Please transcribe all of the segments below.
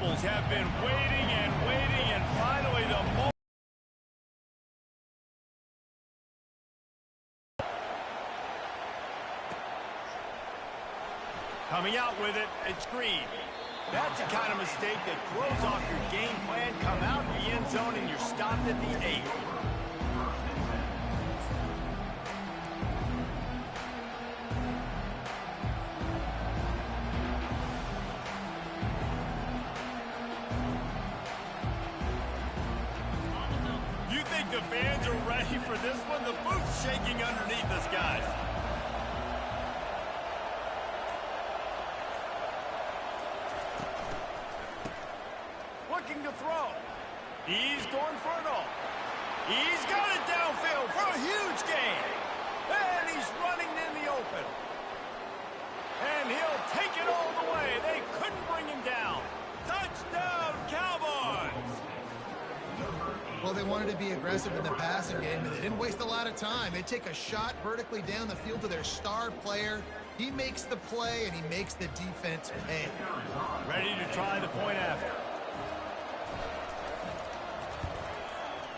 Rebels have been waiting and finally the moment. Coming out with it, it's Green. That's the kind of mistake that throws off your game plan. Come out in the end zone and you're stopped at the 8. You think the fans are ready for this one? The booth's shaking underneath us, guys. Looking to throw. He's going for it all. He's got it downfield for a huge gain. And he's running in the open. And he'll take it all the way. They couldn't bring him down. Touchdown, Cowboys! Well, they wanted to be aggressive in the passing game, and they didn't waste a lot of time. They take a shot vertically down the field to their star player. He makes the play, and he makes the defense pay. Ready to try the point after.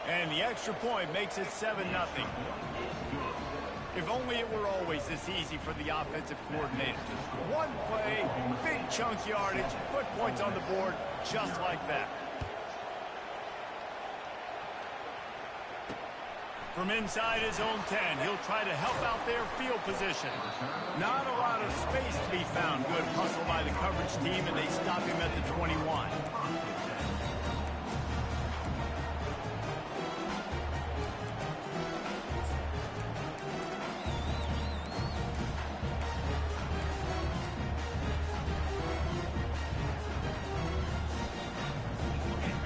And the extra point makes it 7-0. If only it were always this easy for the offensive coordinators. One play, big chunk yardage, put points on the board just like that. From inside his own 10, he'll try to help out their field position. Not a lot of space to be found. Good hustle by the coverage team, and they stop him at the 21.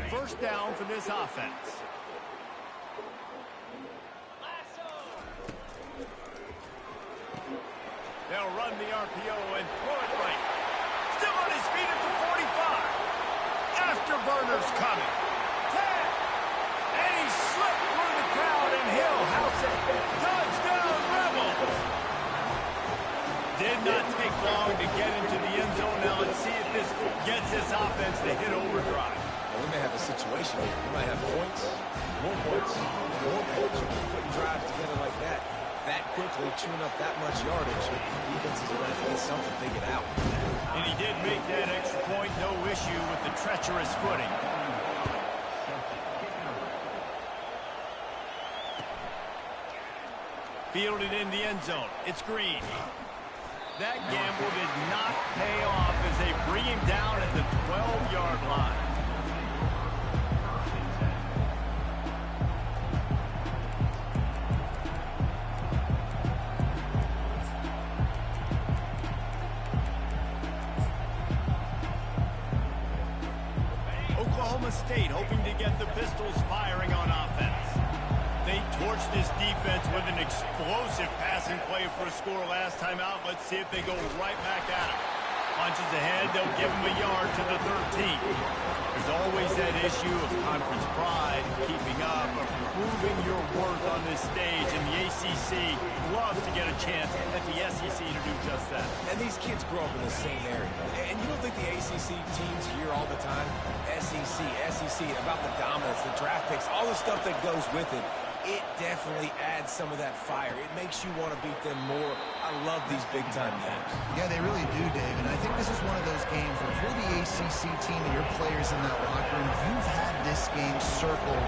First down for this offense. They'll run the RPO and throw it right. Still on his feet at the 45. Afterburner's coming. 10. And he slipped through the crowd and he'll house it. Touchdown, Rebels. Did not take long to get into the end zone. Now let's see if this gets this offense to hit overdrive. We may have a situation here. We might have points, more points, more points. You keep putting drives together like that quickly, chewing up that much yardage. Defenses are going to get something figured out. And he did make that extra point, no issue with the treacherous footing. Fielded in the end zone. It's Green. That gamble did not pay off as they bring him down at the 12-yard line. Oklahoma State hoping to get the Pistols firing on offense. They torched this defense with an explosive passing play for a score last time out. Let's see if they go right back at him. Punches ahead, they'll give him a yard to the 13. There's always that issue of conference pride, keeping up, of proving your worth on this stage, and the ACC loves to get a chance at the SEC to do just that. And these kids grow up in the same area. And you don't think the ACC teams hear all the time, SEC, about the dominance, the draft picks, all the stuff that goes with it. It definitely adds some of that fire. It makes you want to beat them more. I love these big-time games. Yeah, they really do, Dave. And I think this is one of those games where if you're the ACC team and your players in that locker room, you've had this game circled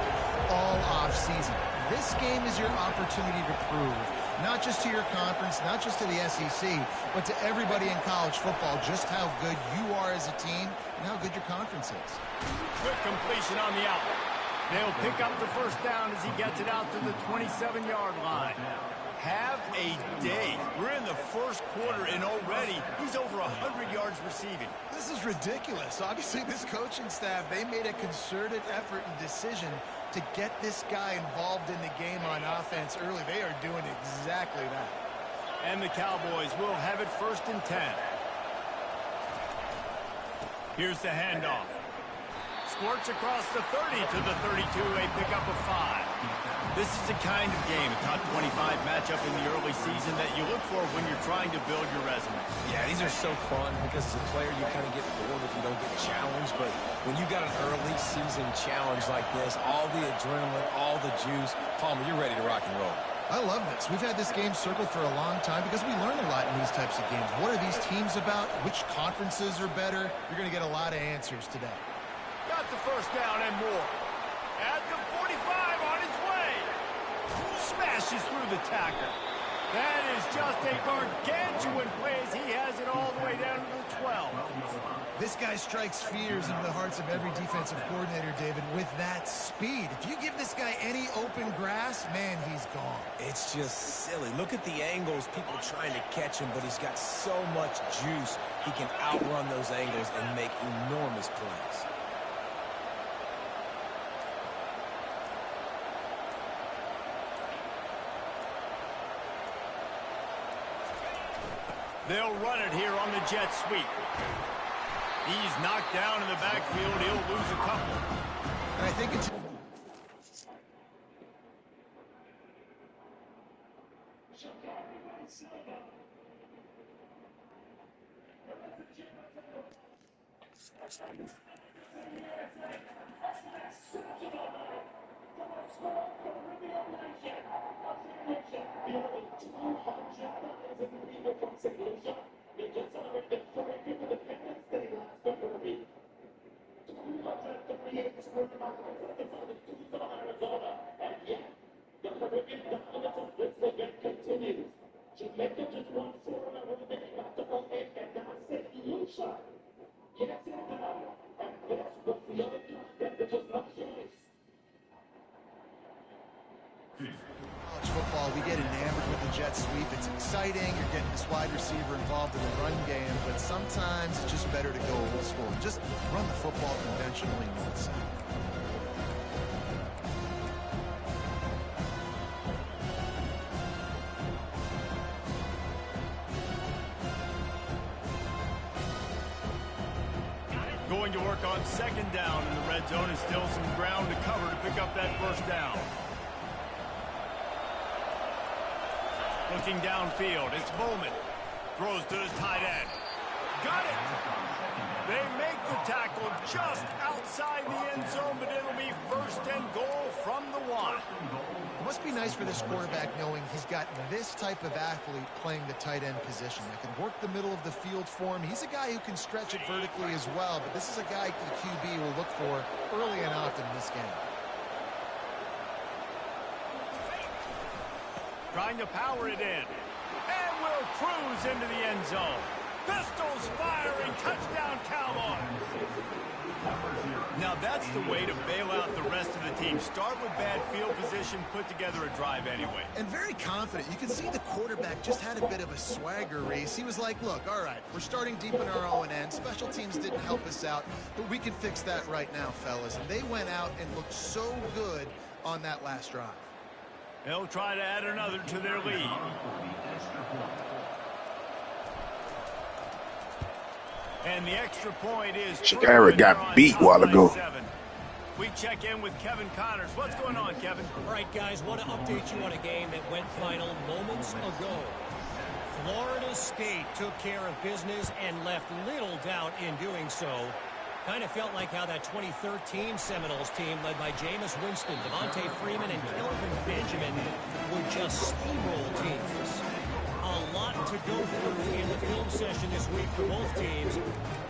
all off-season. This game is your opportunity to prove, not just to your conference, not just to the SEC, but to everybody in college football, just how good you are as a team and how good your conference is. Quick completion on the out. They'll pick up the first down as he gets it out to the 27-yard line. Have a day. We're in the first quarter, and already he's over 100 yards receiving. This is ridiculous. Obviously, this coaching staff, they made a concerted effort and decision to get this guy involved in the game on offense early. They are doing exactly that. And the Cowboys will have it 1st and 10. Here's the handoff. Squirts across the 30 to the 32, a pickup of 5. This is the kind of game, a top 25 matchup in the early season that you look for when you're trying to build your resume. Yeah, these are so fun because as a player you kind of get bored if you don't get challenged, but When you got an early season challenge like this, all the adrenaline, all the juice, Palmer, you're ready to rock and roll. I love this. We've had this game circled for a long time because we learn a lot in these types of games. What are these teams about? Which conferences are better? You're going to get a lot of answers today. Got the first down and more. At the 45 on his way. Smashes through the tackle. That is just a gargantuan play as he has it all the way down to the 12. This guy strikes fears into the hearts of every defensive coordinator, David, with that speed. If you give this guy any open grass, man, he's gone. It's just silly. Look at the angles, people trying to catch him, but he's got so much juice. He can outrun those angles and make enormous plays. They'll run it here on the jet sweep. He's knocked down in the backfield. He'll lose a couple. And I think it's... Football, we get enamored with the jet sweep. It's exciting. You're getting this wide receiver involved in the run game, but sometimes it's just better to go old school. Just run the football conventionally north-south. Going to work on second down in the red zone, and still some ground to cover to pick up that first down. Looking downfield, it's Bowman. Throws to the tight end. Got it! They make the tackle just outside the end zone, but it'll be first and goal from the 1. It must be nice for this quarterback knowing he's got this type of athlete playing the tight end position that can work the middle of the field for him. He's a guy who can stretch it vertically as well, but this is a guy the QB will look for early and often in this game. Trying to power it in. And will cruise into the end zone. Pistols firing. Touchdown, Cowboys. Now that's the way to bail out the rest of the team. Start with bad field position, put together a drive anyway. And very confident. You can see the quarterback just had a bit of a swagger race. He was like, look, all right, we're starting deep in our own end. Special teams didn't help us out, but we can fix that right now, fellas. And they went out and looked so good on that last drive. They'll try to add another to their lead. And the extra point is... Jarrett got beat a while ago. We check in with Kevin Connors. What's going on, Kevin? All right, guys, want to update you on a game that went final moments ago. Florida State took care of business and left little doubt in doing so. Kind of felt like how that 2013 Seminoles team led by Jameis Winston, Devontae Freeman, and Kelvin Benjamin would just steamroll teams. A lot to go through in the film session this week for both teams,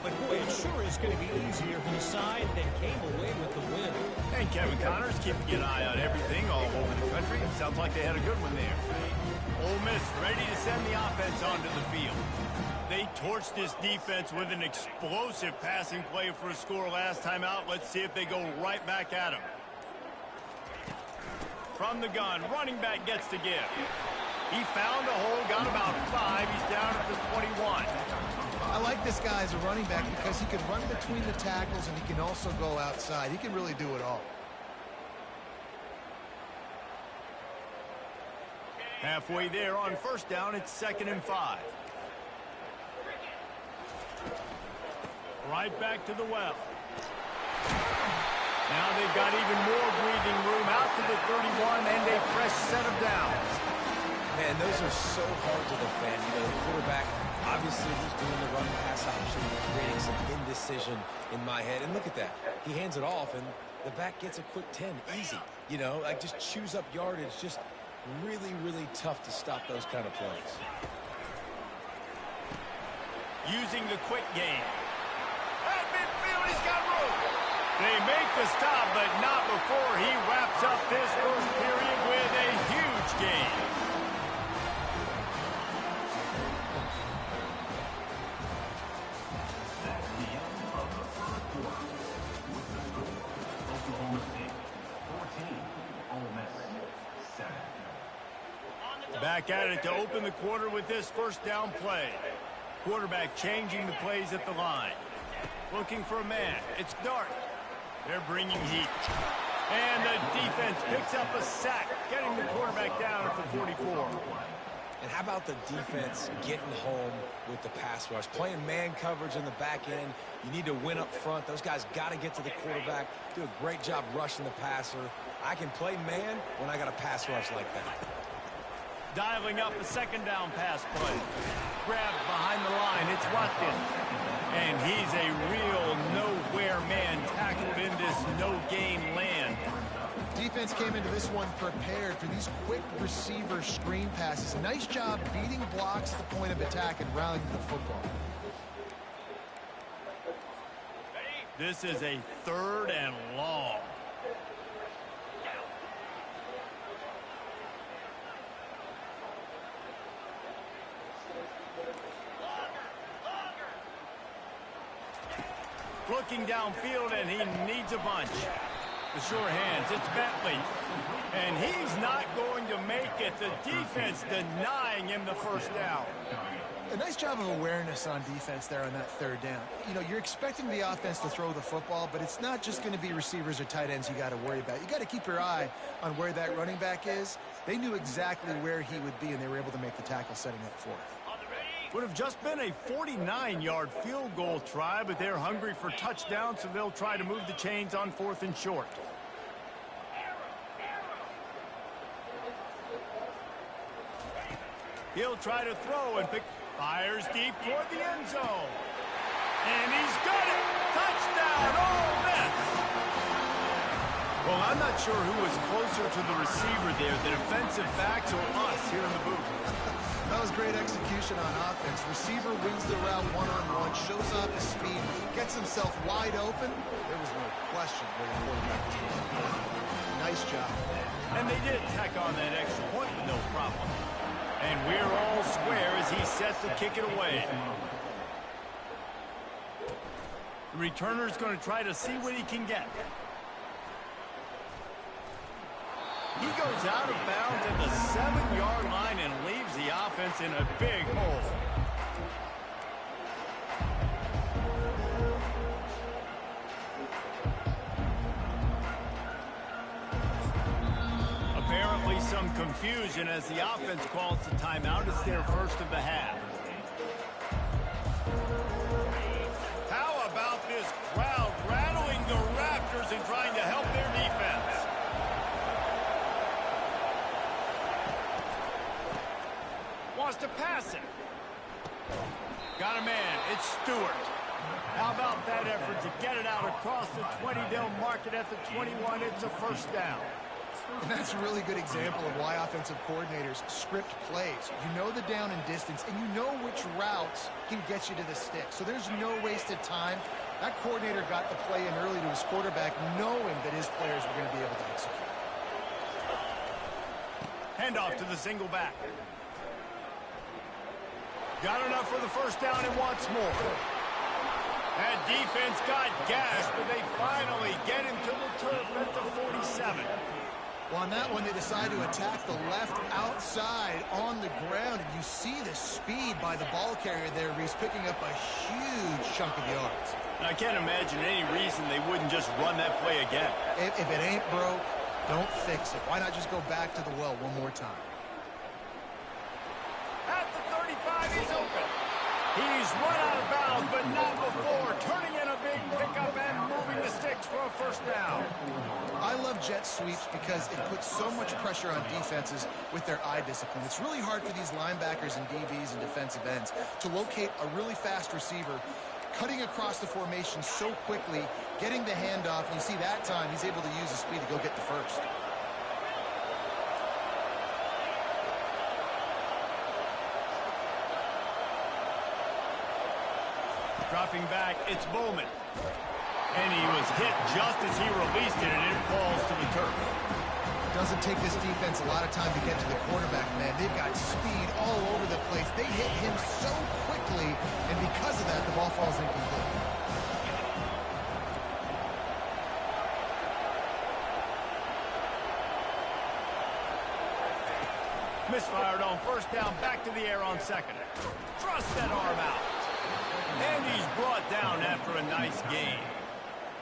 but boy, it sure is going to be easier for the side that came away with the win. And Kevin Connors keeping an eye on everything all over the country. Sounds like they had a good one there. Ole Miss ready to send the offense onto the field. They torched this defense with an explosive passing play for a score last time out. Let's see if they go right back at him. From the gun, running back gets to give. He found a hole, got about 5. He's down at the 21. I like this guy as a running back because he can run between the tackles and he can also go outside. He can really do it all. Halfway there on first down, it's 2nd and 5. Right back to the well. Now they've got even more breathing room out to the 31 and a fresh set of downs. Man, those are so hard to defend. You know, the quarterback Obviously, he's doing the run-pass option, creating some indecision in my head. And look at that. He hands it off, and the back gets a quick 10. Easy. You know, like just chews up yardage. Just really, really tough to stop those kind of plays. Using the quick game. At midfield, he's got room. They make the stop, but not before he wraps up this first period with a huge gain. Back at it to open the quarter with this first down play. Quarterback changing the plays at the line. Looking for a man. It's Dart. They're bringing heat. And the defense picks up a sack, getting the quarterback down at the 44. And how about the defense getting home with the pass rush? Playing man coverage in the back end. You need to win up front. Those guys got to get to the quarterback. Do a great job rushing the passer. I can play man when I got a pass rush like that. Dialing up a second down pass play. Grabbed behind the line. It's Watkins. And he's a real nowhere man tackled in this no-gain land. Defense came into this one prepared for these quick receiver screen passes. Nice job beating blocks at the point of attack and rallying the football. This is a 3rd and long. Looking downfield, and he needs a bunch. The sure hands, it's Bentley. And he's not going to make it. The defense denying him the first down. A nice job of awareness on defense there on that 3rd down. You know, you're expecting the offense to throw the football, but it's not just going to be receivers or tight ends you got to worry about. You got to keep your eye on where that running back is. They knew exactly where he would be, and they were able to make the tackle setting up for it. Would have just been a 49-yard field goal try, but they're hungry for touchdown, so they'll try to move the chains on 4th and short. He'll try to throw and fires deep toward the end zone. And he's got it! Touchdown! Ole Miss! Well, I'm not sure who was closer to the receiver there, the defensive backs or us here in the booth. That was great execution on offense. Receiver wins the route one-on-one, shows off his speed, gets himself wide open. There was no question where the quarterback was going. Nice job. And they did tack on that extra point with no problem. And we're all square as he's set to kick it away. The returner's going to try to see what he can get. He goes out of bounds at the 7-yard line and leaves the offense in a big hole. Apparently some confusion as the offense calls the timeout. It's their first of the half. How about this crowd rattling the rafters and trying to help their defense? Wants to pass it. Got a man. It's Stewart. How about that effort to get it out across the 20? They'll mark it at the 21. It's a first down. And that's a really good example of why offensive coordinators script plays. You know the down and distance, and you know which routes can get you to the stick. So there's no wasted time. That coordinator got the play in early to his quarterback, knowing that his players were going to be able to execute. Handoff to the single back. Got enough for the first down and wants more. That defense got gashed, but they finally get him to the turf at the 47. Well, on that one, they decide to attack the left outside on the ground, and you see the speed by the ball carrier there. He's picking up a huge chunk of yards. I can't imagine any reason they wouldn't just run that play again. If it ain't broke, don't fix it. Why not just go back to the well one more time? At the 35, he's open. He's run out of bounds, but not before turning in a big pickup and moving the sticks for a first down. I love jet sweeps because it puts so much pressure on defenses with their eye discipline. It's really hard for these linebackers and DBs and defensive ends to locate a really fast receiver cutting across the formation so quickly, getting the handoff, and you see that time he's able to use his speed to go get the first. Dropping back, it's Bowman. And he was hit just as he released it, and it falls to the turf. Doesn't take this defense a lot of time to get to the quarterback, man. They've got speed all over the place. They hit him so quickly, and because of that, the ball falls incomplete. Misfired on first down, back to the air on second. Thrust that arm out. And he's brought down after a nice gain.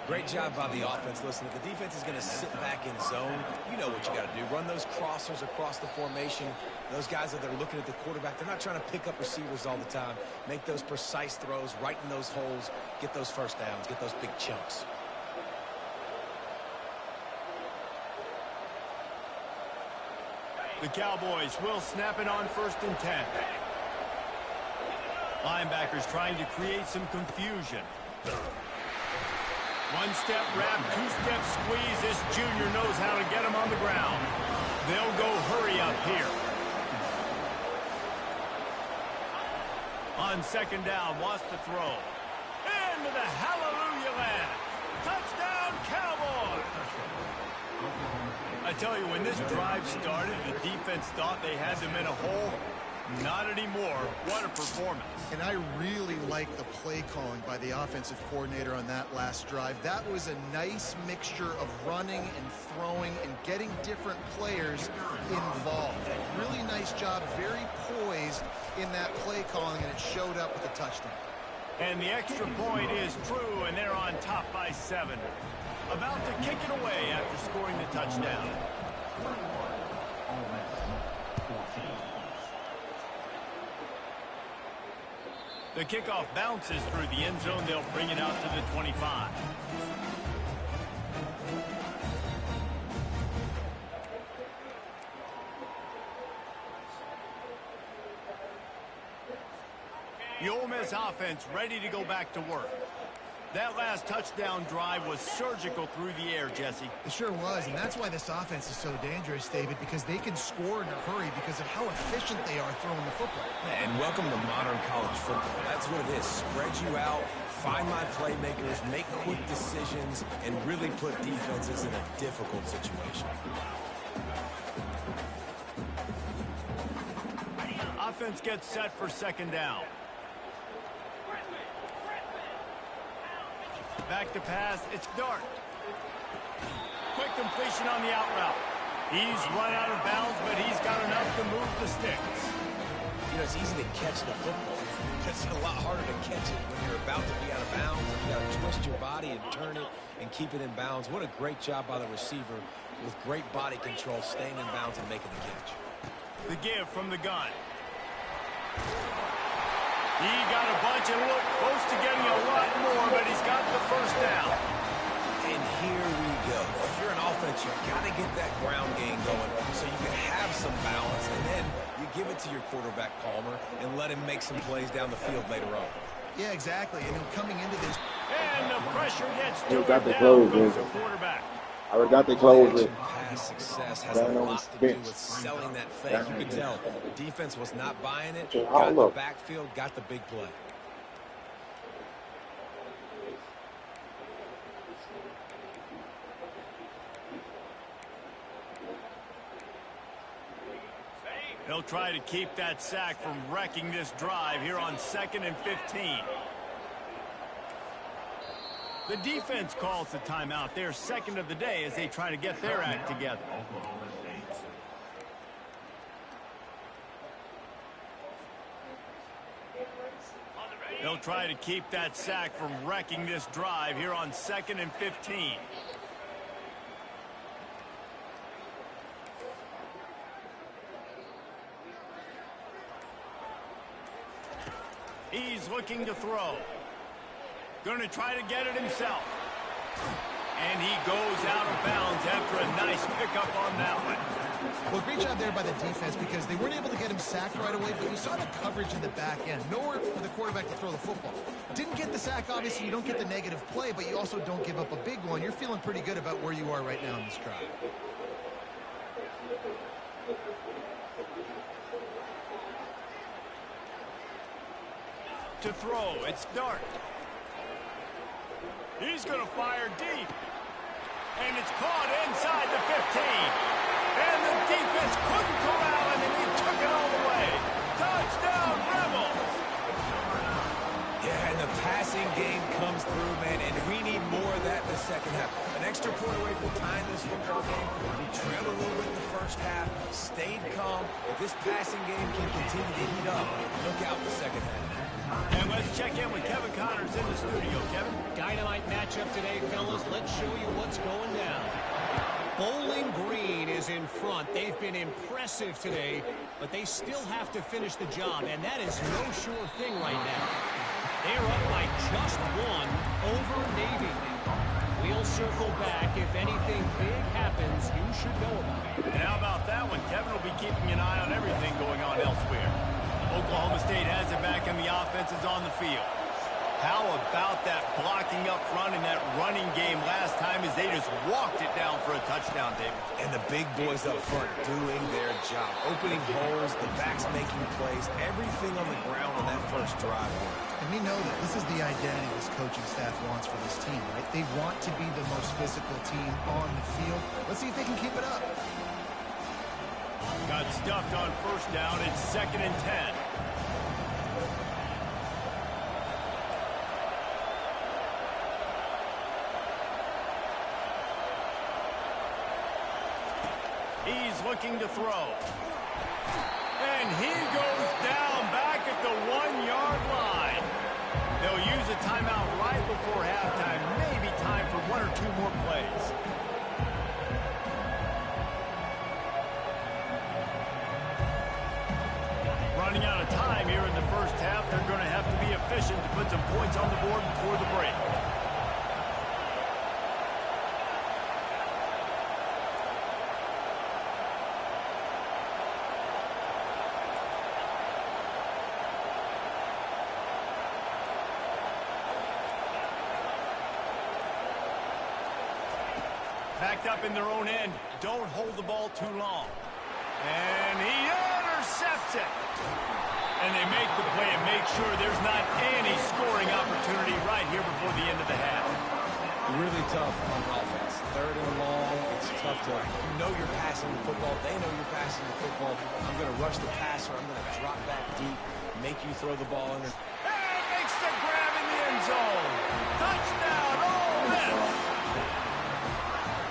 Great job by the offense. Listen, if the defense is going to sit back in zone, you know what you got to do. Run those crossers across the formation. Those guys that are looking at the quarterback, they're not trying to pick up receivers all the time. Make those precise throws, right in those holes, get those first downs, get those big chunks. The Cowboys will snap it on 1st and 10. Linebackers trying to create some confusion. One-step wrap, two-step squeeze. This junior knows how to get him on the ground. They'll go hurry up here. On 2nd down, wants to throw. Into the hallelujah land. Touchdown, Cowboys! I tell you, when this drive started, the defense thought they had them in a hole. Not anymore. What a performance. And I really like the play calling by the offensive coordinator on that last drive. That was a nice mixture of running and throwing and getting different players involved. Really nice job, very poised in that play calling, and it showed up with a touchdown. And the extra point is true, and they're on top by 7. About to kick it away after scoring the touchdown. The kickoff bounces through the end zone. They'll bring it out to the 25. The Ole Miss offense ready to go back to work. That last touchdown drive was surgical through the air, Jesse. It sure was, and that's why this offense is so dangerous, David, because they can score in a hurry because of how efficient they are throwing the football. And welcome to modern college football. That's what it is. Spread you out, find my playmakers, make quick decisions, and really put defenses in a difficult situation. Offense gets set for 2nd down. Back to pass, it's Dart. Quick completion on the out route. He's run out of bounds, but he's got enough to move the sticks. You know, it's easy to catch the football. It's a lot harder to catch it when you're about to be out of bounds. You got to twist your body and turn it and keep it in bounds. What a great job by the receiver with great body control, staying in bounds and making the catch. The give from the gun. He got a bunch and looked close to getting a lot more, but he's got the first down. And here we go. If you're an offense, you've got to get that ground game going so you can have some balance, and then you give it to your quarterback, Palmer, and let him make some plays down the field later on. Yeah, exactly. And coming into this... And the pressure gets to You got him. the Down close, goes the man. quarterback. I forgot they closed it. Pass success has a Down on lot the to do bench. with selling that fake. You can tell the defense was not buying it. So, Got in the look. backfield, got the big play. They'll try to keep that sack from wrecking this drive here on 2nd and 15. The defense calls the timeout. They're 2nd of the day as they try to get their act together. They'll try to keep that sack from wrecking this drive here on 2nd and 15. He's looking to throw. Going to try to get it himself. And he goes out of bounds after a nice pickup on that one. Well, great job there by the defense because they weren't able to get him sacked right away, but you saw the coverage in the back end. Nowhere for the quarterback to throw the football. Didn't get the sack, obviously. You don't get the negative play, but you also don't give up a big one. You're feeling pretty good about where you are right now in this drive. To throw, it's Dart. He's going to fire deep. And it's caught inside the 15. And the defense couldn't corral him, and he took it all the way. Touchdown, Rebels! Yeah, and the passing game comes through, man, and we need more of that in the second half. An extra point away from tying this football game. We trailed a little bit in the first half, stayed calm. If this passing game can continue to heat up, look out the second half. And let's check in with Kevin Connors in the studio. Kevin? Dynamite matchup today, fellas. Let's show you what's going down. Bowling Green is in front. They've been impressive today, but they still have to finish the job, and that is no sure thing right now. They're up by just one over Navy. We'll circle back. If anything big happens, you should know about it. And how about that one? Kevin will be keeping an eye on everything going on elsewhere. Oklahoma State has it back, and the offense is on the field. How about that blocking up front in that running game last time as they just walked it down for a touchdown, David? And the big boys up front doing their job. Opening holes, the backs making plays, everything on the ground on that first drive. And we know that this is the identity this coaching staff wants for this team, right? They want to be the most physical team on the field. Let's see if they can keep it up. Got stuffed on first down. It's 2nd and 10. He's looking to throw. And he goes down back at the 1-yard line. They'll use a timeout right before halftime. Maybe time for 1 or 2 more plays. Running out of time here in the first half. They're going to have to be efficient to put some points on the board before the break. Backed up in their own end. Don't hold the ball too long. And he intercepts it. And they make the play and make sure there's not any scoring opportunity right here before the end of the half. Really tough on offense. 3rd and long. It's tough to know you're passing the football. They know you're passing the football. I'm going to rush the passer. I'm going to drop back deep, make you throw the ball under. And makes the grab in the end zone. Touchdown, Ole Miss.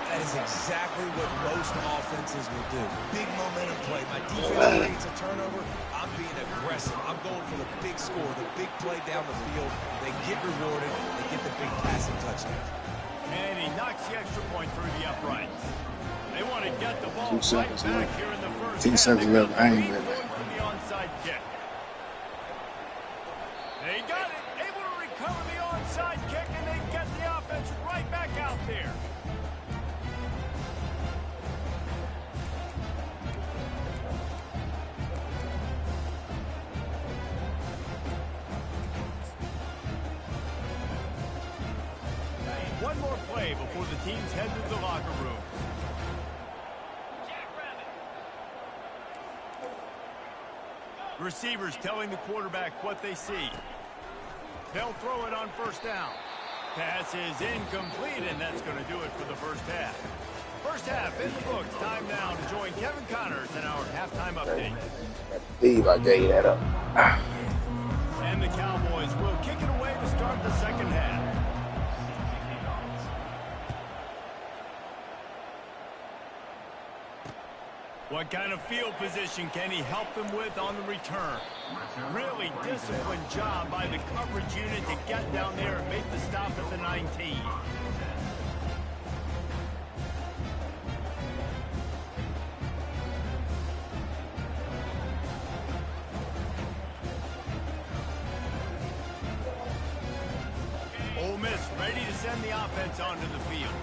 That is exactly what most offenses will do. Big momentum play. My defense creates a turnover. I'm being aggressive. I'm going for the big score, the big play down the field. They get rewarded. They get the big passing touchdown. And he knocks the extra point through the uprights. They want to get the ball 2 right seconds back left. here in the first 10 half. seconds They left. got I ain't the lead ready. going from the onside kick. They got it. Able to recover the onside kick, and they get the offense right back out there. One more play before the teams head to the locker room. Receivers telling the quarterback what they see. They'll throw it on first down. Pass is incomplete, and that's going to do it for the first half. First half in the books. Time now to join Kevin Connors in our halftime update. I believe I gave that up. And the Cowboys will kick it away to start the second half. What kind of field position can he help them with on the return? Really disciplined job by the coverage unit to get down there and make the stop at the 19. Ole Miss ready to send the offense onto the field.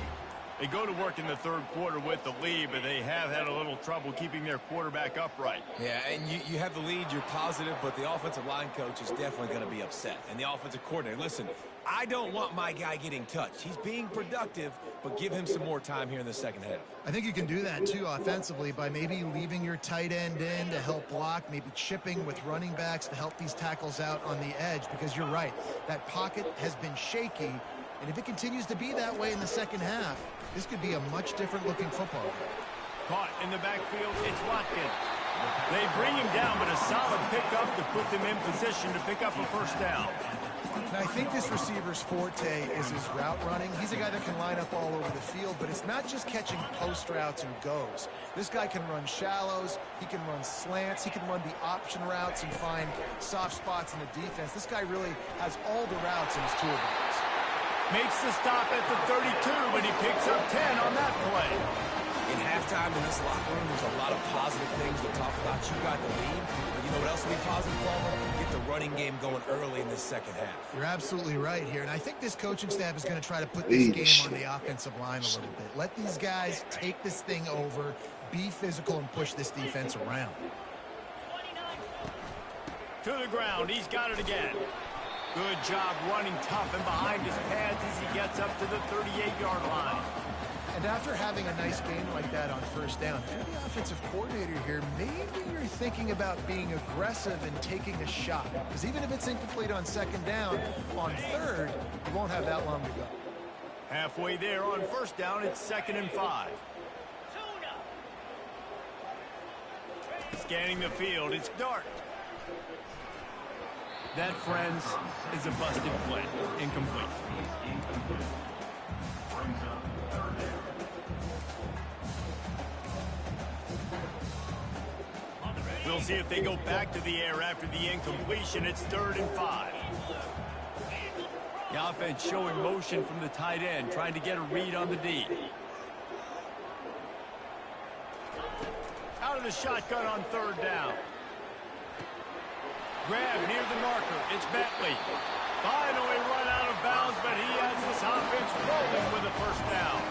They go to work in the third quarter with the lead, but they have had a little trouble keeping their quarterback upright. Yeah, and you have the lead, you're positive, but the offensive line coach is definitely going to be upset. And the offensive coordinator, listen, I don't want my guy getting touched. He's being productive, but give him some more time here in the second half. I think you can do that, too, offensively, by maybe leaving your tight end in to help block, maybe chipping with running backs to help these tackles out on the edge, because you're right, that pocket has been shaky, and if it continues to be that way in the second half, this could be a much different-looking football game. Caught in the backfield, it's Watkins. They bring him down, but a solid pickup to put them in position to pick up a first down. Now, I think this receiver's forte is his route running. He's a guy that can line up all over the field, but it's not just catching post routes and goes. This guy can run shallows, he can run slants, he can run the option routes and find soft spots in the defense. This guy really has all the routes in his toolbox. Makes the stop at the 32, but he picks up 10 on that play. In halftime in this locker room, there's a lot of positive things to talk about. You got the lead, but you know what else will be positive, Palmer? Get the running game going early in this second half. You're absolutely right here, and I think this coaching staff is going to try to put this game on the offensive line a little bit. Let these guys take this thing over, be physical, and push this defense around. To the ground, he's got it again. Good job running tough and behind his pads as he gets up to the 38-yard line. And after having a nice game like that on first down, if you're the offensive coordinator here, maybe you're thinking about being aggressive and taking a shot. Because even if it's incomplete on second down, on third, you won't have that long to go. Halfway there on first down, it's 2nd and 5. Scanning the field, it's Dart. That, friends, is a busted play. Incomplete. We'll see if they go back to the air after the incompletion. It's 3rd and 5. The offense showing motion from the tight end, trying to get a read on the D. Out of the shotgun on 3rd down. Grab near the marker. It's Bentley. Finally run out of bounds, but he has this offense rolling with a first down.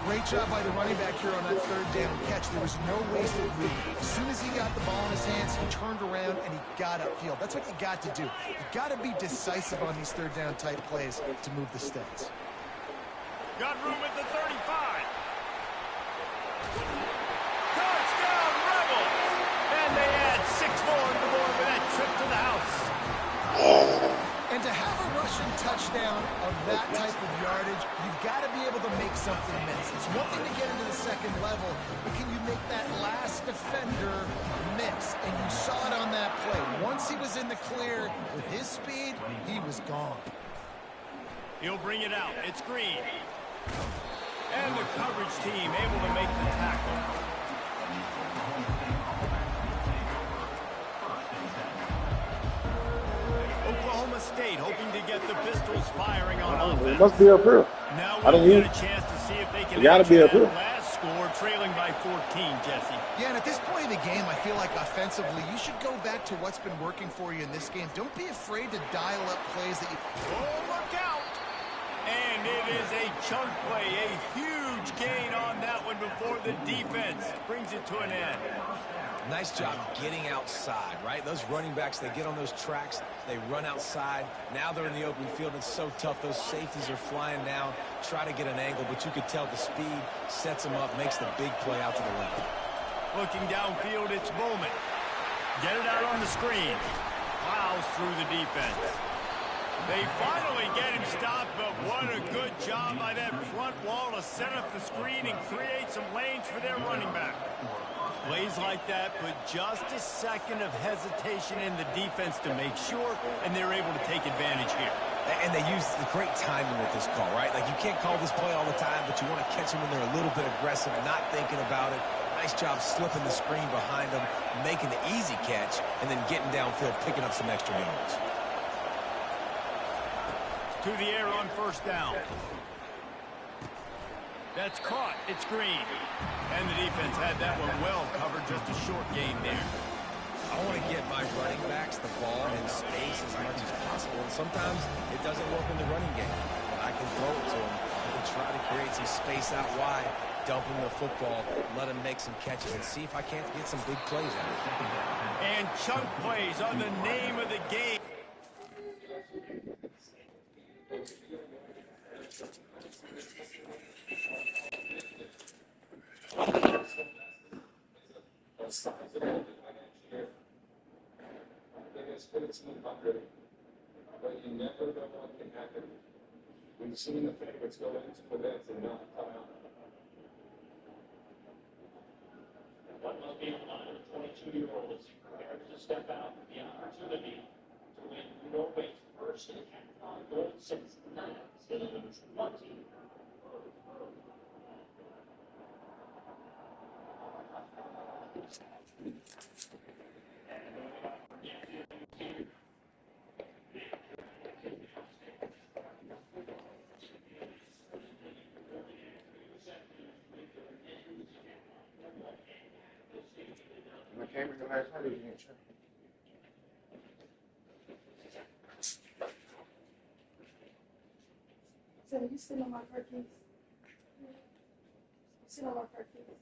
Great job by the running back here on that 3rd down catch. There was no wasted movement. As soon as he got the ball in his hands, he turned around and he got upfield. That's what you got to do. You got to be decisive on these 3rd down type plays to move the stakes. Got room at the 35. Touchdown, Rebels! And they add 6 more to the board with that trip to the house. And to have a rushing touchdown of that type of yardage, you've got to be able to make something miss. It's one thing to get into the second level, but can you make that last defender miss? And you saw it on that play. Once he was in the clear with his speed, he was gone. He'll bring it out. It's Green. And the coverage team able to make the tackle. Oklahoma State hoping to get the Pistols firing on offense. It must be up here. Now I don't we'll know. get a chance to see if they can Gotta be up answer here. that last score, trailing by 14, Jesse. Yeah, and at this point in the game, I feel like offensively, you should go back to what's been working for you in this game. Don't be afraid to dial up plays that you... Oh, look out! And it is a chunk play, a huge gain on that one before the defense brings it to an end. Nice job getting outside, right? Those running backs, they get on those tracks, they run outside. Now they're in the open field. It's so tough. Those safeties are flying down, try to get an angle, but you could tell the speed sets them up, makes the big play out to the left. Looking downfield, it's Bowman. Get it out on the screen. Plows through the defense. They finally get him stopped, but what a good job by that front wall to set up the screen and create some lanes for their running back. Plays like that, but just a second of hesitation in the defense to make sure, and they're able to take advantage here. And they use the great timing with this call, right? Like, you can't call this play all the time, but you want to catch them when they're a little bit aggressive, not thinking about it. Nice job slipping the screen behind them, making the easy catch, and then getting downfield, picking up some extra yards. To the air on first down. That's caught. It's Green. And the defense had that one well covered. Just a short gain there. I want to get my running backs the ball in space as much as possible. And sometimes it doesn't work in the running game. But I can throw it to them. The try to create some space out wide, dump him the football, let him make some catches, and see if I can't get some big plays out of it. And chunk plays are the name of the game. But you never know what can happen. We've seen the favorites go into events and not come out. What must be a lot of 22-year-olds prepared to step out with the opportunity to win Norway's first hackathon gold since 1920. When I came in the last night, he didn't check. So you sit on my car keys. Sit on my car keys.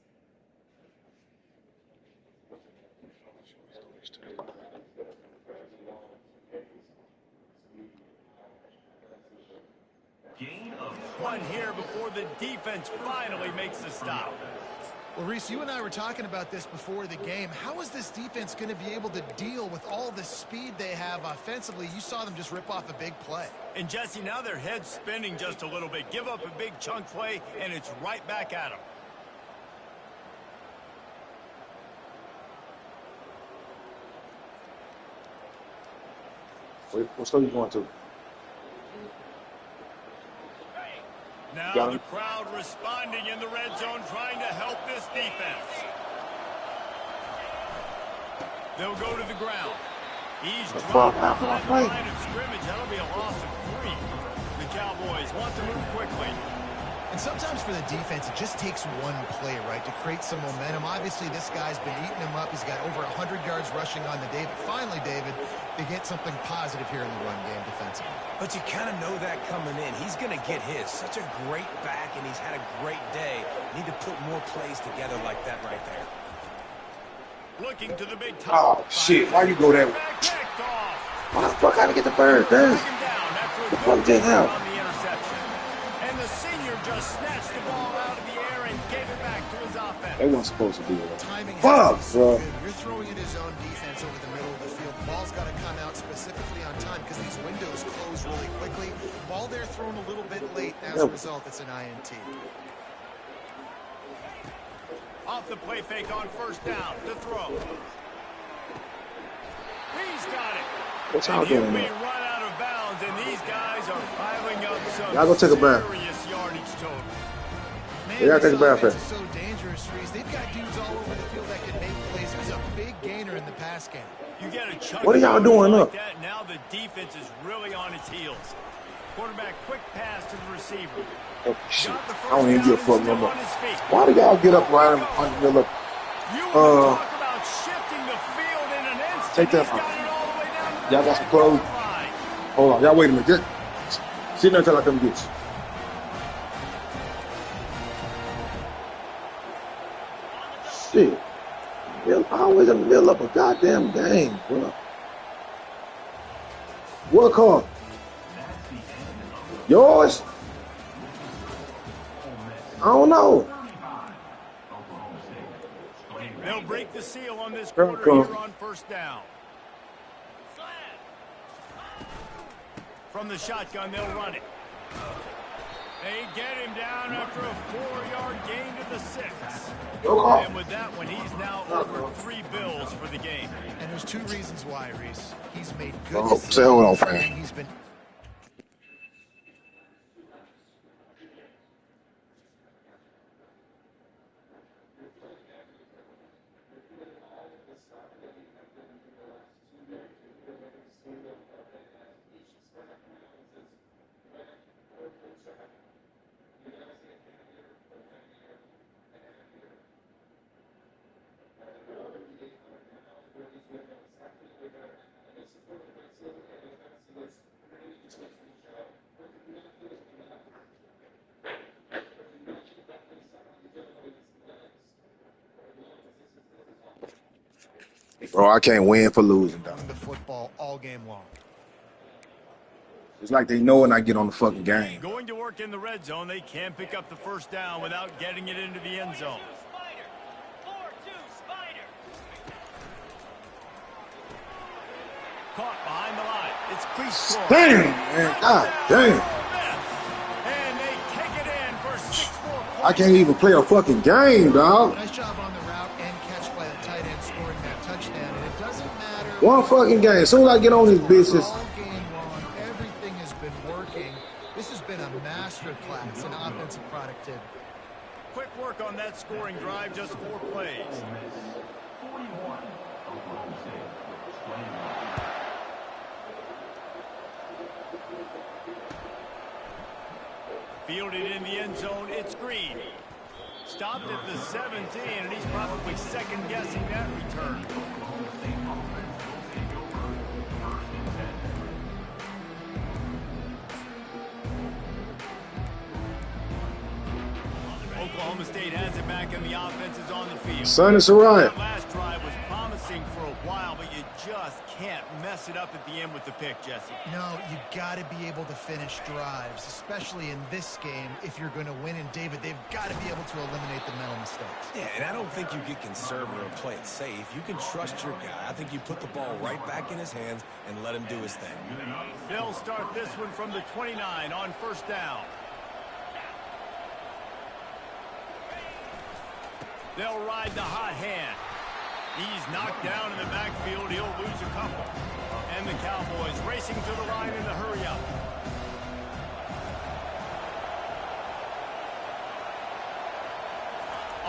One here before the defense finally makes the stop. Well, Reese, you and I were talking about this before the game. How is this defense going to be able to deal with all the speed they have offensively? You saw them just rip off a big play. And Jesse, now their head's spinning just a little bit. Give up a big chunk play, and it's right back at them. What store you going to? Now the crowd responding in the red zone, trying to help this defense. They'll go to the ground. He's dropped behind the line of scrimmage. That'll be a loss of 3. The Cowboys want to move quickly. And sometimes for the defense, it just takes one play, right, to create some momentum. Obviously, this guy's been eating him up. He's got over 100 yards rushing on the day. But finally, David, they get something positive here in the run game defensively. But you kind of know that coming in. He's going to get his. Such a great back, and he's had a great day. Need to put more plays together like that right there. Looking to the big top. Oh, shit. Why you go that way? Why the fuck I didn't get the bird, man? The fuck just happened? And the senior just snatched the ball out of the air and gave it back to his offense. They weren't supposed to do that. Timing Fuck, bro. You're throwing in his own defense over the middle of the field. The ball's got to come out specifically on time because these windows close really quickly. Ball there thrown a little bit late. As a result, it's an INT. Off the play fake on first down to throw. He's got it. What's y'all doing We there? run out of bounds, and these guys are piling up some Y'all go take a bath. serious yardage total. Man, Yeah, take a this bath offense first. is so dangerous, Reese. They've got dudes all over the field that can make plays. There's a big gainer in the pass game. You get a chunk What are y'all doing like up? that, now the defense is really on its heels. Quarterback, quick pass to the receiver. Oh, shit. Got the I don't even first give a fuck down no and more. still on his feet. Why do y'all get up right on the middle of... You want to talk about shifting the field in an instant. Take that He's got it all the way down to the Y'all got some clothes? line. Hold on. Y'all wait a minute. Just sit there until I come get you. Shit. They're always in the middle of a goddamn game, bro. What car? Yours? I don't know. They'll break the seal on this Here quarter it comes. here on first down. From the shotgun, they'll run it. They get him down after a 4-yard gain to the 6. Your car. And with that one, he's now over 3 bills for the game. And there's 2 reasons why, Reese. He's made good Oh, decisions, say hold on, and fam. he's been... Bro, I can't win for losing, dog. The football all game long. It's like they know when I get on the fucking game. Going to work in the red zone, they can't pick up the first down without getting it into the end zone. Caught behind the line. It's Cleese. Damn, man. God damn. And they take it in for 6 more points. I can't even play a fucking game, dog. Nice job on the route and catch by the tight end scoring that touchdown. And it doesn't matter. One fucking game. As soon as I get on this business. All game long, everything has been working. This has been a master class in offensive productivity. Quick work on that scoring drive, just 4 plays. Fielded in the end zone, it's Green. Stopped at the 17, and he's probably second-guessing that return. Oklahoma State has it back, and the offense is on the field. Son, it's a riot. That last drive was promising for a while, but you just can't mess it up at the end with the pick, Jesse. No, you got to be able to finish drives, especially in this game. If you're going to win, and David, they've got to be able to eliminate the mental mistakes. Yeah, and I don't think you get conservative or play it safe. You can trust your guy. I think you put the ball right back in his hands and let him do his thing. They'll start this one from the 29 on first down. They'll ride the hot hand. He's knocked down in the backfield. He'll lose a couple. And the Cowboys racing to the line in the hurry-up.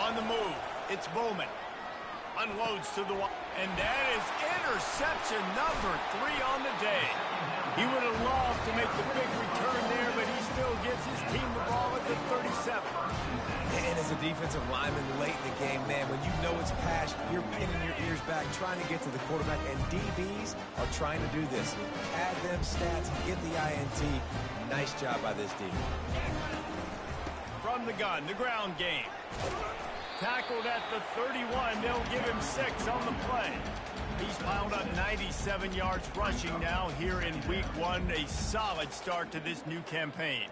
On the move, it's Bowman. Unloads to the wide. And that is interception number 3 on the day. He would have loved to make the big return there, but he still gives his team the ball at the 37. And as a defensive lineman late in the game, man, when you know it's passed, you're pinning your ears back, trying to get to the quarterback, and DBs are trying to do this. Add them stats, get the INT. Nice job by this D. From the gun, the ground game. Tackled at the 31. They'll give him 6 on the play. He's piled up 97 yards rushing now here in week 1. A solid start to this new campaign.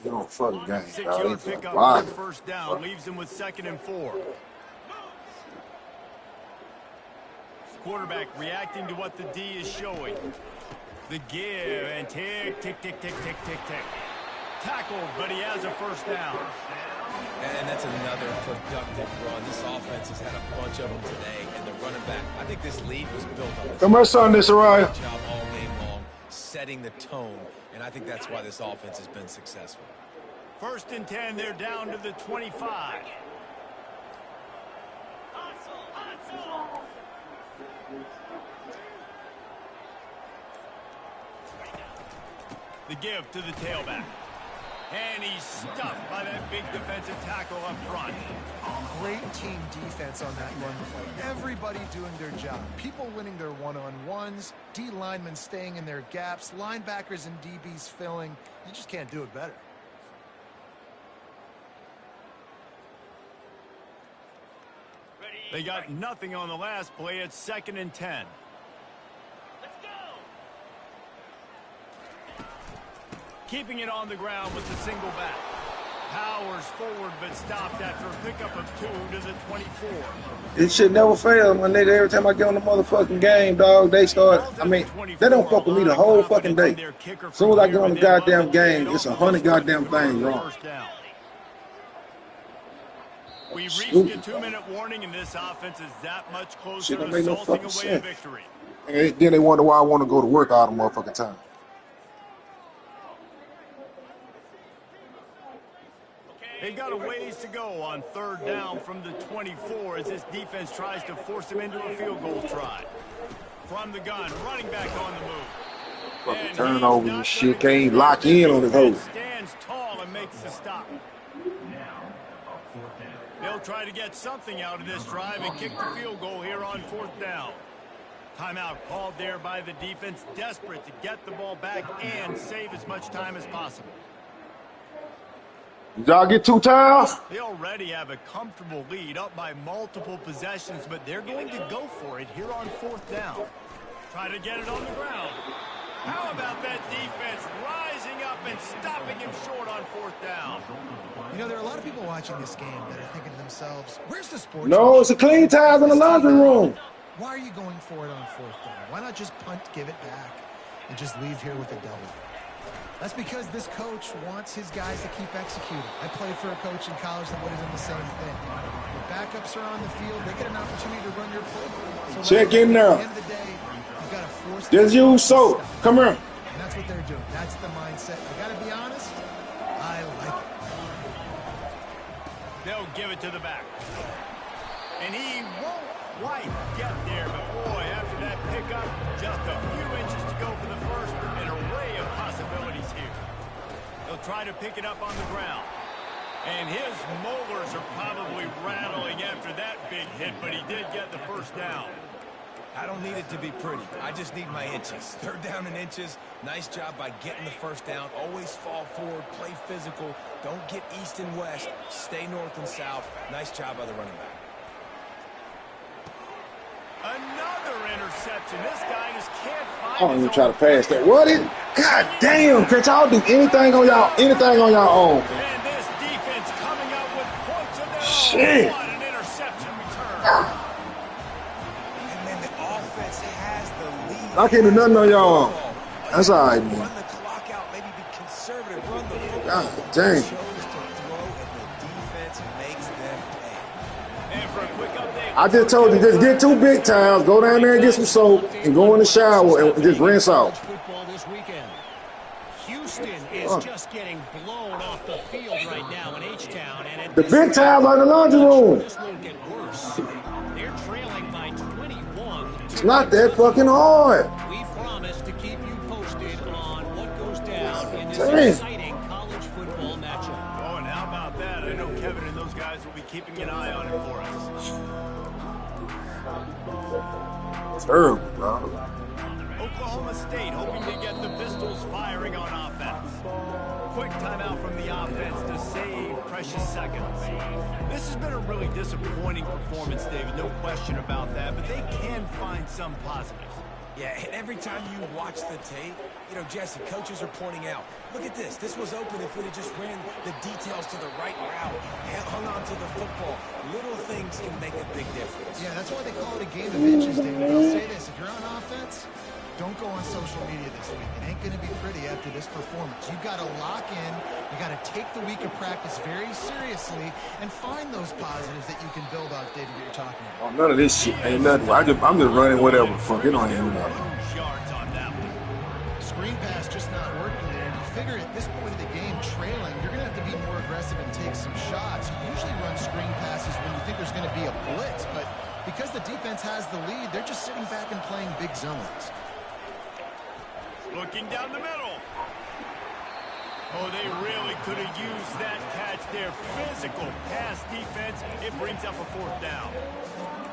You don't fucking game, 6-yard pickup on first down leaves him with 2nd and 4. Quarterback reacting to what the D is showing. The give and tick, tick, tick, tick, tick, tick, tick. Tackled, but he has a first down. And that's another productive run. This offense has had a bunch of them today, and the running back, I think this lead was built on this. Come on, son, this Araya. Job all game long, setting the tone, and I think that's why this offense has been successful. 1st and 10, they're down to the 25. The give to the tailback. And he's stuffed by that big defensive tackle up front. Great team defense on that run play. Everybody doing their job. People winning their one-on-ones, D linemen staying in their gaps, linebackers and DBs filling. You just can't do it better. They got nothing on the last play. It's 2nd and 10. Keeping it on the ground with the single back. Powers forward, but stopped after a pickup of 2 to the 24. It should never fail, my nigga. Every time I get on the motherfucking game, dog, they start. I mean, they don't fuck with me the whole fucking day. As soon as I get on the goddamn game, it's 100 goddamn things wrong. We reached a 2-minute warning, and this offense is that much closer to salting away a victory. And then they wonder why I want to go to work all the motherfucking time. They've got a ways to go on 3rd down from the 24 as this defense tries to force them into a field goal try. From the gun, running back on the move. Fucking turnovers and shit. Can't lock in on his hole. Stands tall and makes the stop. They'll try to get something out of this drive and kick the field goal here on 4th down. Timeout called there by the defense, desperate to get the ball back and save as much time as possible. Did y'all get 2 times? They already have a comfortable lead up by multiple possessions, but they're going to go for it here on 4th down. Try to get it on the ground. How about that defense rising up and stopping him short on 4th down? You know, there are a lot of people watching this game that are thinking to themselves, where's the sports? No, it's a clean towel in the laundry room. Why are you going for it on 4th down? Why not just punt, give it back, and just leave here with a double? That's because this coach wants his guys to keep executing. I played for a coach in college that would have done the same thing. Your backups are on the field. They get an opportunity to run your playbook. So check in there. At the end of the day, you've got to force just use soap. Come here. And that's what they're doing. That's the mindset. I got to be honest, I like it. They'll give it to the back. And he won't quite get there, but boy, after that pickup, just a few inches to go for the first. An array of possibilities here. They'll try to pick it up on the ground. And his molars are probably rattling after that big hit, but he did get the first down. I don't need it to be pretty. I just need my inches. 3rd down in inches. Nice job by getting the first down. Always fall forward, play physical. Don't get east and west. Stay north and south. Nice job by the running back. Another interception. This guy just can't find. I don't even try to pass that. What is? God damn, can't y'all do anything on y'all own? And this defense coming up with points of their own. Shit. What an interception return. And then the offense has the lead. I can't do nothing on y'all own. That's all right, man. Run the clock out, maybe be conservative, run the football. God dang. Chose to throw, and the defense makes them pay. And for a quick update. I just told you, just get 2 big towels, go down there and get some soap, and go in the shower and just rinse off. Football this weekend. Houston is just getting blown off the field right now in H-Town. And The big towels are in the laundry room. This won't get worse. They're trailing by 21. It's not that fucking hard. We promise to keep you posted on what goes down in this Dang. exciting college football matchup. Oh, and how about that? I know Kevin and those guys will be keeping an eye on it for us. Terrible, bro. Oklahoma State hoping to get the Pistols firing on offense. Quick timeout from the offense to save precious seconds. This has been a really disappointing performance, David, no question about that, but they can find some positives. Yeah, and every time you watch the tape, you know, Jesse, coaches are pointing out, look at this. This was open if we'd have just ran the details to the right route, hung on to the football. Little things can make a big difference. Yeah, that's why they call it a game of inches, David. I'll say this. If you're on offense, don't go on social media this week. It ain't going to be pretty after this performance. You've got to lock in. You got to take the week of practice very seriously and find those positives that you can build off, David, that you're talking about. Oh, none of this shit ain't nothing. I'm just running whatever. Fuck, it don't even matter. Yards on that one. Screen pass just not working there. You figure at this point of the game, trailing, you're going to have to be more aggressive and take some shots. You usually run screen passes when you think there's going to be a blitz, but because the defense has the lead, they're just sitting back and playing big zones. Looking down the middle. Oh, they really could have used that catch there. Physical pass defense. It brings up a 4th down.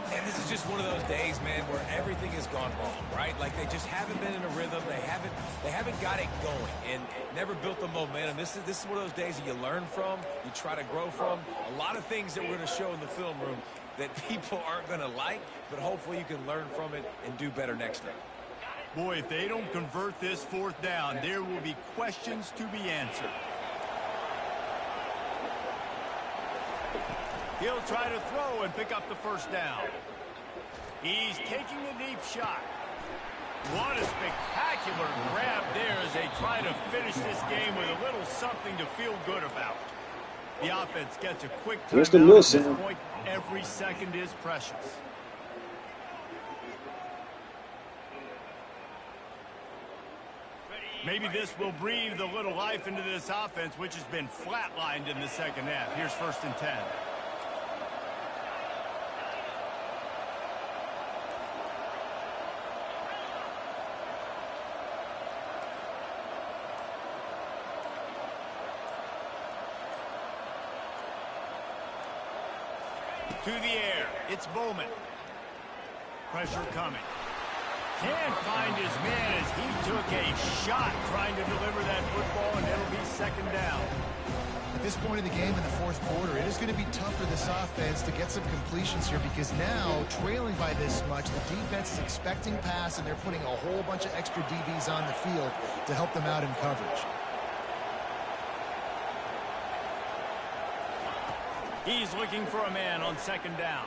And this is just one of those days, man, where everything has gone wrong, right? Like they just haven't been in a rhythm. They haven't got it going and never built the momentum. This is one of those days that you learn from, you try to grow from. A lot of things that we're going to show in the film room that people aren't going to like, but hopefully you can learn from it and do better next time. Boy, if they don't convert this 4th down, there will be questions to be answered. He'll try to throw and pick up the first down. He's taking a deep shot. What a spectacular grab there as they try to finish this game with a little something to feel good about. The offense gets a quick timeout at this point. Every second is precious. Maybe this will breathe a little life into this offense, which has been flatlined in the second half. Here's 1st and 10. To the air. It's Bowman. Pressure coming. Can't find his man as he took a shot trying to deliver that football, and it'll be 2nd down. At this point in the game in the fourth quarter, it is going to be tough for this offense to get some completions here because now, trailing by this much, the defense is expecting pass, and they're putting a whole bunch of extra DBs on the field to help them out in coverage. He's looking for a man on second down.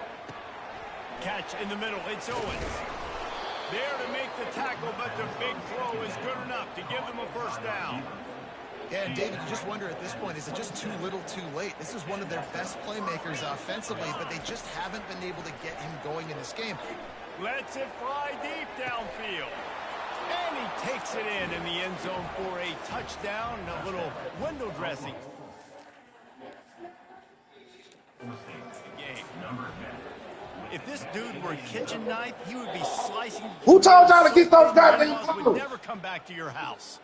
Catch in the middle. It's Owens. There to make the tackle, but the big throw is good enough to give them a first down. Yeah, and David, you just wonder at this point, is it just too little too late? This is one of their best playmakers offensively, but they just haven't been able to get him going in this game. Lets it fly deep downfield. And he takes it in the end zone for a touchdown and a little window dressing. Game. If this dude were a kitchen knife, he would be slicing. Who told y'all to get those goddamn in-laws would never come back to your house.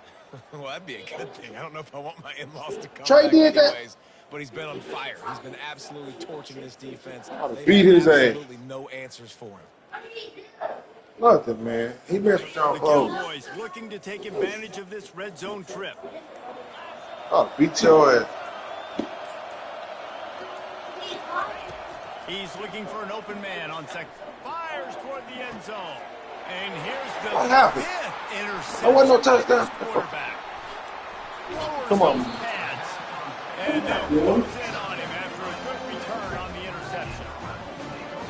Well, that'd be a good thing. I don't know if I want my in-laws to come Trey back did that. anyways, but he's been on fire. He's been absolutely torching this defense. They've beat had his ass. absolutely no answers for him. Nothing, man. He messed with y'all The clothes. Cowboys looking to take advantage of this red zone trip. Oh, beat your ass. He's looking for an open man on second. Fires toward the end zone. And here's the What happened? fifth interception. There wasn't no touchdown. for this quarterback. Lowers Come on. those pads. And they'll close in on him after a good return on the interception.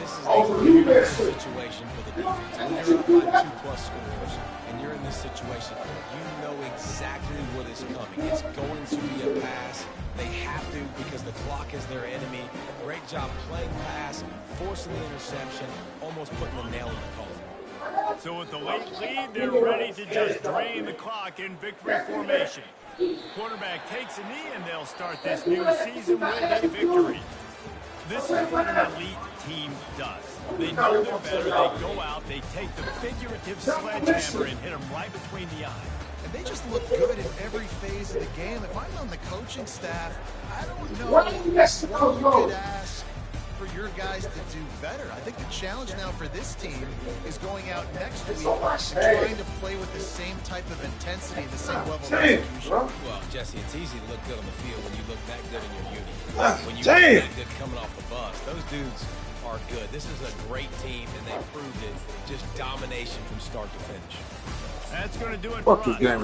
This is Oh, a you critical missed it. situation for the defense. When you're up by 2+ scores and you're in this situation, you know exactly what is coming. It's going to be a pass. They have to because the clock is their enemy. Great job playing pass, forcing the interception, almost putting the nail in the coffin. So with the late lead, they're ready to just drain the clock in victory formation. Quarterback takes a knee, and they'll start this new season with a victory. This is what an elite team does. They know they're better. They go out, they take the figurative sledgehammer and hit them right between the eyes. And they just look good in every phase of the game. If I'm on the coaching staff, I don't know Why did you mess with what those you goals? could ask for your guys to do better. I think the challenge now for this team is going out next week and trying to play with the same type of intensity and the same level of Damn, execution. bro. Well, Jesse, it's easy to look good on the field when you look that good in your uni. When you Damn. look that good coming off the bus. Those dudes are good. This is a great team, and they proved it. Just domination from start to finish. That's going to do it for Fuck this us. game.